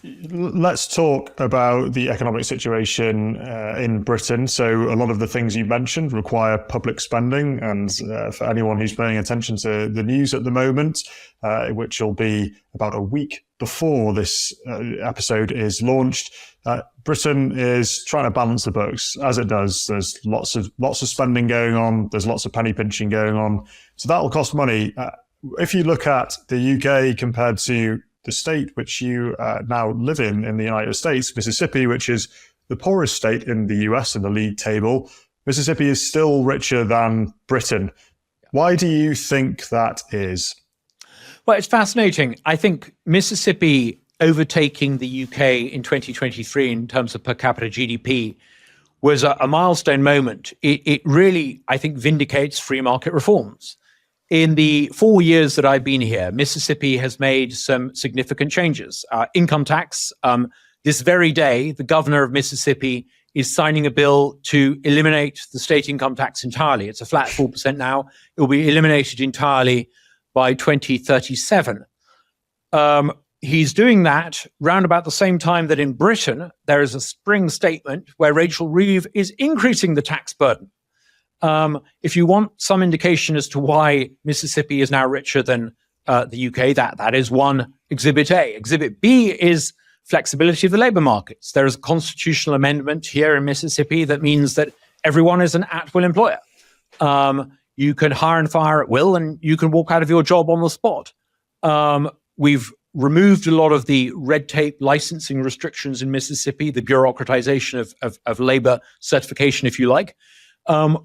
Let's talk about the economic situation in Britain. So a lot of the things you mentioned require public spending. And for anyone who's paying attention to the news at the moment, which will be about a week before this episode is launched, Britain is trying to balance the books, as it does. There's lots of spending going on. There's lots of penny pinching going on. So that will cost money. If you look at the UK compared to the state which you now live in the United States, Mississippi, which is the poorest state in the US in the league table, Mississippi is still richer than Britain. Why do you think that is? Well, it's fascinating. I think Mississippi overtaking the UK in 2023 in terms of per capita GDP was a milestone moment. It really, I think, vindicates free market reforms. In the 4 years that I've been here, Mississippi has made some significant changes. Income tax, this very day, the governor of Mississippi is signing a bill to eliminate the state income tax entirely. It's a flat 4% now. It will be eliminated entirely by 2037. He's doing that round about the same time that in Britain, there is a spring statement where Rachel Reeves is increasing the tax burden. If you want some indication as to why Mississippi is now richer than the UK, that is one exhibit A. Exhibit B is flexibility of the labor markets. There is a constitutional amendment here in Mississippi that means that everyone is an at-will employer. You can hire and fire at will, and you can walk out of your job on the spot. We've removed a lot of the red tape licensing restrictions in Mississippi, the bureaucratization of labor certification, if you like.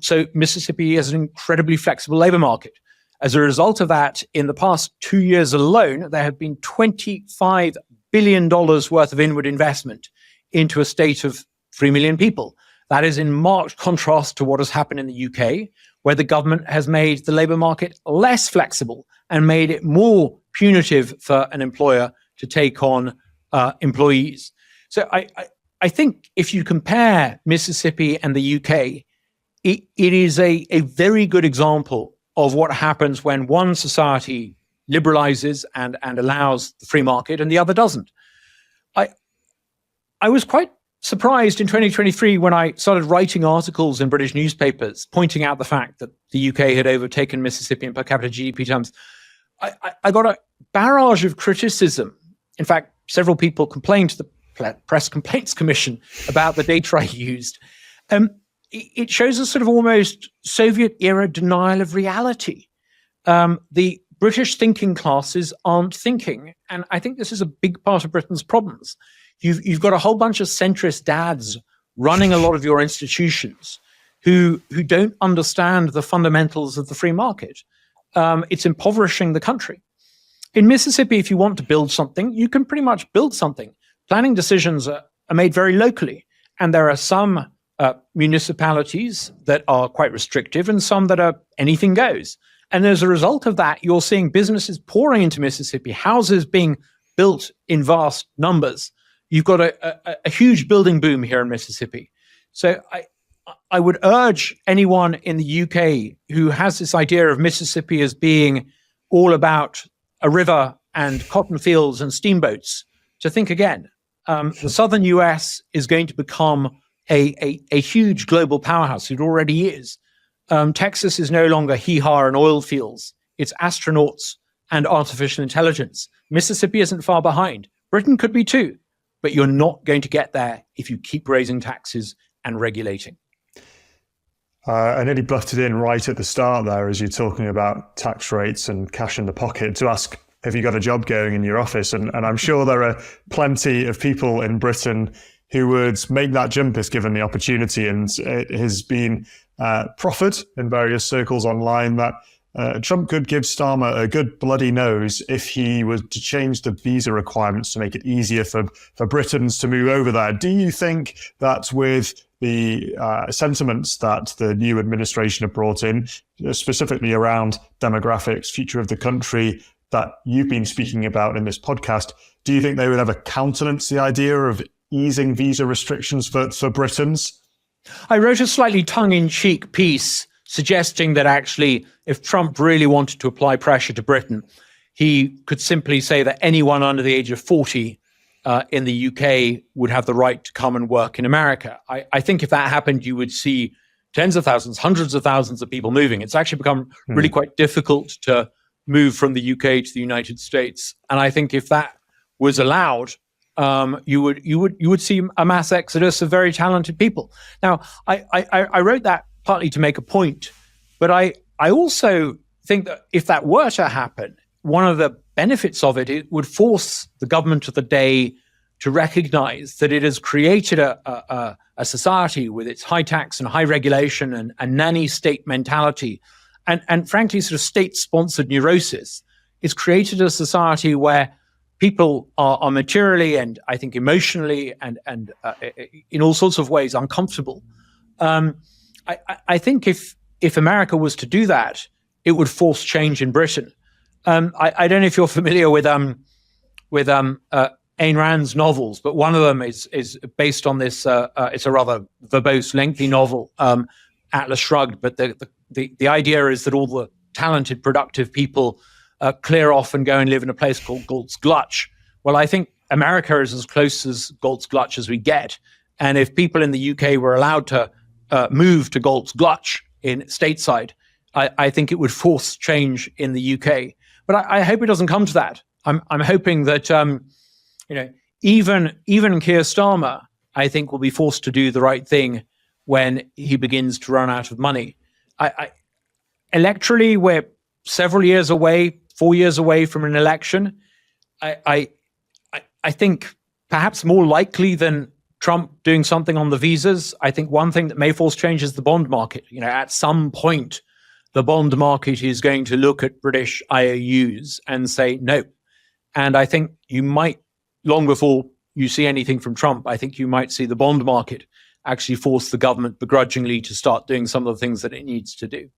So Mississippi has an incredibly flexible labor market. As a result of that, in the past 2 years alone, there have been $25 billion worth of inward investment into a state of 3 million people. That is in marked contrast to what has happened in the UK, where the government has made the labor market less flexible and made it more punitive for an employer to take on employees. So I think if you compare Mississippi and the UK, it is a very good example of what happens when one society liberalizes and allows the free market and the other doesn't. I was quite surprised in 2023 when I started writing articles in British newspapers pointing out the fact that the UK had overtaken Mississippi in per capita GDP terms. I got a barrage of criticism. In fact, several people complained to the Press Complaints Commission about the data I used. It shows a sort of almost Soviet-era denial of reality. The British thinking classes aren't thinking, and I think this is a big part of Britain's problems. You've got a whole bunch of centrist dads running a lot of your institutions who don't understand the fundamentals of the free market. It's impoverishing the country. In Mississippi, if you want to build something, you can pretty much build something. Planning decisions are made very locally, and there are some municipalities that are quite restrictive and some that are anything goes. And as a result of that, you're seeing businesses pouring into Mississippi, houses being built in vast numbers. You've got a huge building boom here in Mississippi. So I would urge anyone in the UK who has this idea of Mississippi as being all about a river and cotton fields and steamboats to think again. The southern US is going to become a huge global powerhouse. It already is. Texas is no longer hee-haw and oil fields. It's astronauts and artificial intelligence. Mississippi isn't far behind. Britain could be too, but you're not going to get there if you keep raising taxes and regulating. I nearly butted in right at the start there as you're talking about tax rates and cash in the pocket to ask, have you got a job going in your office? And I'm sure there are plenty of people in Britain who would make that jump if given the opportunity. And it has been proffered in various circles online that Trump could give Starmer a good bloody nose if he was to change the visa requirements to make it easier for Britons to move over there. Do you think that with the sentiments that the new administration have brought in, specifically around demographics, future of the country, that you've been speaking about in this podcast, do you think they would ever countenance the idea of easing visa restrictions for Britons? I wrote a slightly tongue-in-cheek piece suggesting that actually, if Trump really wanted to apply pressure to Britain, he could simply say that anyone under the age of 40 in the UK would have the right to come and work in America. I think if that happened, you would see tens of thousands, hundreds of thousands of people moving. It's actually become really quite difficult to move from the UK to the United States. And I think if that was allowed, you would see a mass exodus of very talented people. Now, I wrote that partly to make a point, but I also think that if that were to happen, one of the benefits of it, it would force the government of the day to recognize that it has created a society with its high tax and high regulation and nanny state mentality, and frankly, sort of state-sponsored neurosis. It's created a society where people are materially and I think emotionally and in all sorts of ways uncomfortable. I think if America was to do that, it would force change in Britain. I don't know if you're familiar with Ayn Rand's novels, but one of them is based on this. It's a rather verbose, lengthy novel, Atlas Shrugged. But the idea is that all the talented, productive people clear off and go and live in a place called Galt's Glutch. Well, I think America is as close as Galt's Glutch as we get. And if people in the UK were allowed to move to Galt's Glutch in stateside, I think it would force change in the UK. But I hope it doesn't come to that. I'm hoping that even Keir Starmer, I think, will be forced to do the right thing when he begins to run out of money. Electorally, we're several years away, 4 years away from an election. I think perhaps more likely than Trump doing something on the visas. I think one thing that may force change is the bond market. At some point, the bond market is going to look at British IOUs and say no. And I think you might, long before you see anything from Trump, I think you might see the bond market actually force the government begrudgingly to start doing some of the things that it needs to do.